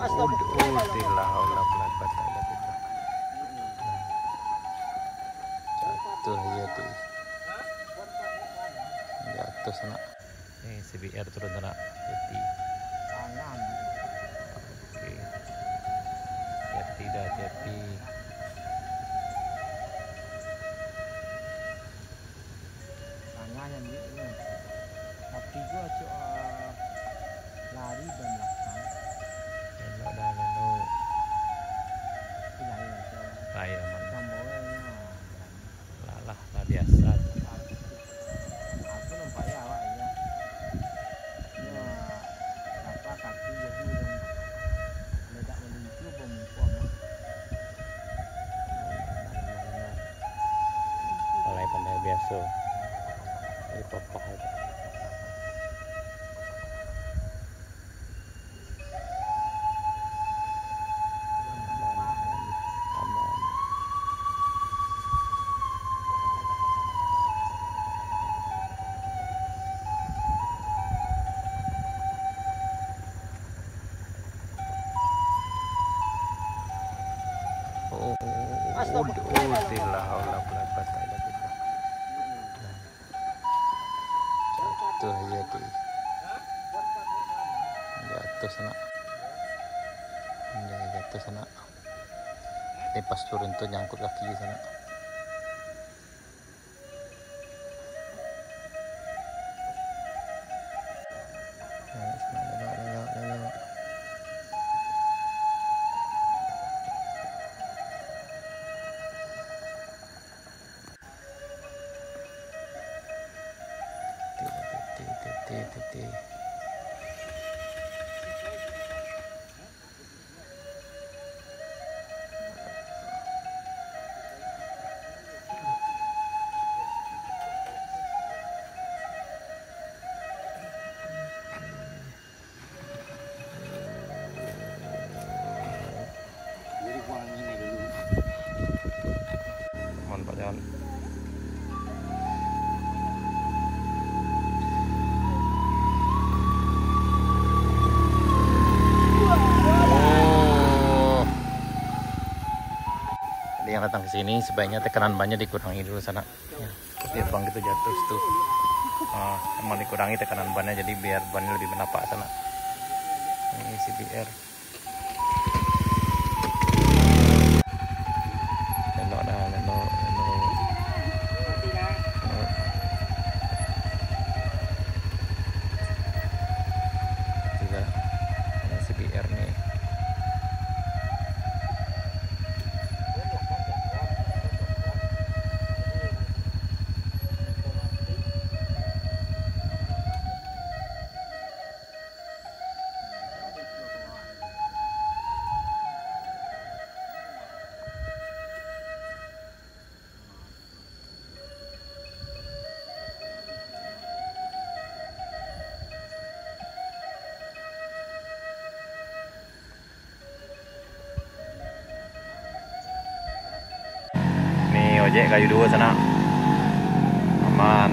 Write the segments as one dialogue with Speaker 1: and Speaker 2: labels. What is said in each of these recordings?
Speaker 1: Udillah haula wala quwata illa billah. Jatuh ya tuh. Jatuh sana. CBR turun sana. Jadi. Oke. Jati dah jati.
Speaker 2: Tangannya ini. Tapi gua lari dan belakang.
Speaker 1: Elok dah elok.
Speaker 2: Lari aja.
Speaker 1: Lari aman.
Speaker 2: Sambonya.
Speaker 1: Lah biasa.
Speaker 2: Aku nampak ya awak ya. Apa kaki jadi ledak menuju pemukuan.
Speaker 1: Pandai biasa. Ini papah itu. Udillah haula wala quwata illa billah. Jatuh ya tuh. Jatuh sana. Jatuh sana. Ini pas turun tuh nyangkut kaki di sana. Titi.
Speaker 2: Jadi buang ini dulu.
Speaker 1: Mohon Pak jangan. Yang datang ke sini sebaiknya tekanan bannya dikurangi dulu sana. Ya, biar bang itu jatuh situ. Emang dikurangi tekanan bannya jadi biar bannya lebih menapak sana. Ini CBR. Elok dah, elok. Tidak. Ini CBR nih. Ojek kayu dua sana aman.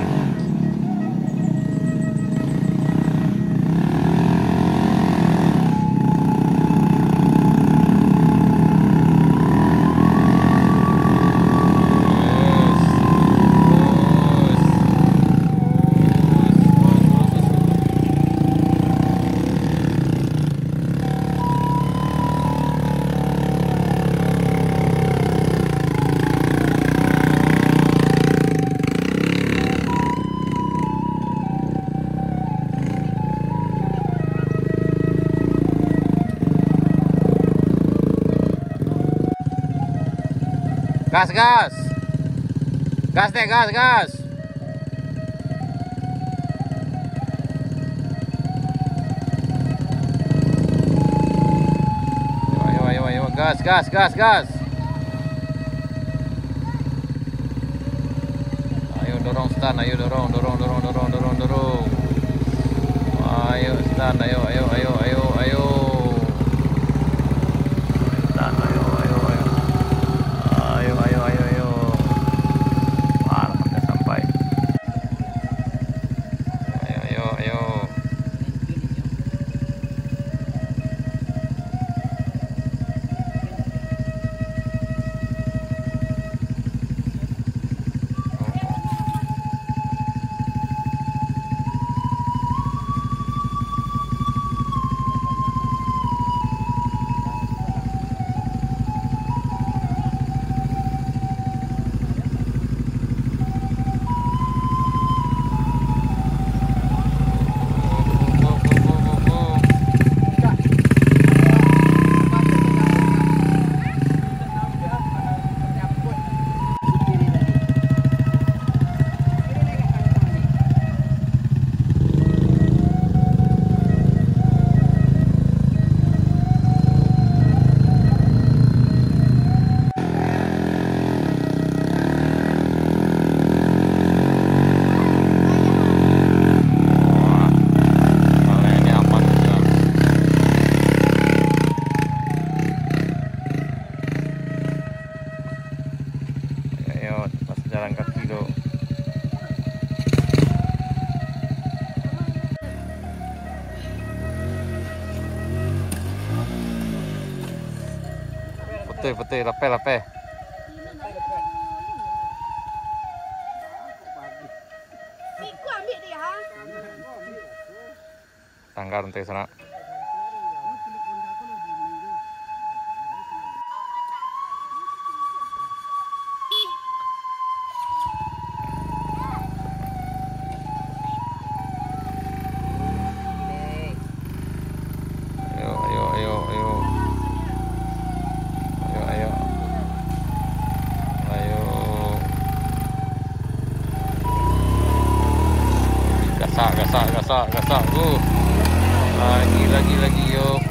Speaker 1: Gas, gas. Gas deh, gas, gas. Ayo, gas, gas, gas, gas. Ayo dorong stand, ayo dorong. Ayo stand, ayo. Betul, lape.
Speaker 3: Iku ambil dia ha.
Speaker 1: Sanggar untuk sana. Gasak. Lagi yuk.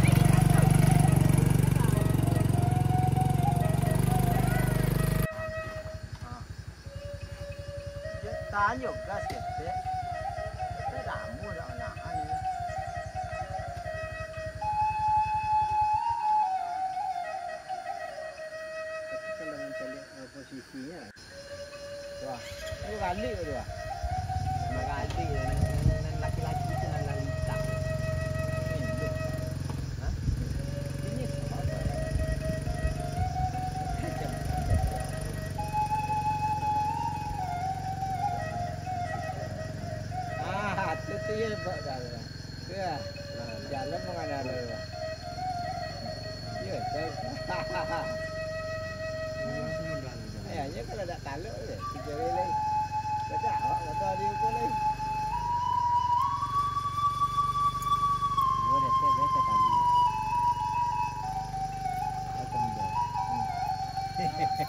Speaker 2: Tayo gas kete. Kita ramu dah anak ni. Kalau mencari posisinya. Wah, itu kali tu ah. Kali dan laki-laki itu nak lalita. Ini. Hah? Ini apa? Itu ya buat dah. Ya. Jalan mengalir ada. Ya, saya. Ayahnya kalau tak taluk je, tiga lelai. Kata awak motor dia pun lagi. Boleh saya tadi. Aku muda. Hehehe.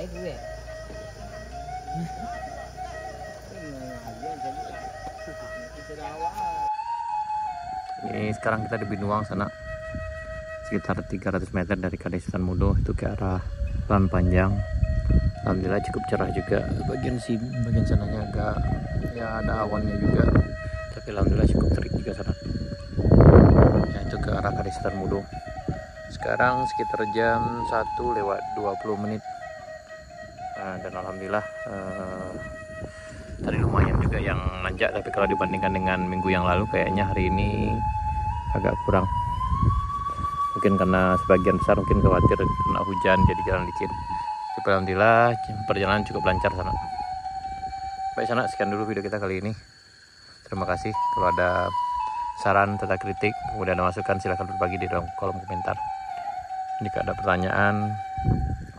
Speaker 2: Gue.
Speaker 1: Ini sekarang kita di Binuang sana, sekitar 300 meter dari Kadesan Mudo itu ke arah Jalan Panjang. Alhamdulillah cukup cerah juga. Bagian sananya agak ya ada awannya juga, tapi alhamdulillah cukup terik juga sana. Ya itu ke arah Kadesan Mudo. Sekarang sekitar jam 1:20. Dan alhamdulillah tadi lumayan juga yang nanjak, tapi kalau dibandingkan dengan minggu yang lalu kayaknya hari ini agak kurang. Mungkin karena sebagian besar mungkin khawatir kena hujan jadi jalan licin. Tapi alhamdulillah perjalanan cukup lancar sana. Baik sana, sekian dulu video kita kali ini. Terima kasih. Kalau ada saran atau kritik, kemudian ada masukan, silahkan berbagi di dalam kolom komentar. Jika ada pertanyaan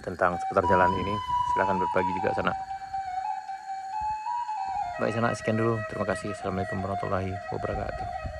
Speaker 1: tentang seputar jalan ini, silahkan berbagi juga sana. Baik sana, sekian dulu. Terima kasih. Assalamualaikum warahmatullahi wabarakatuh.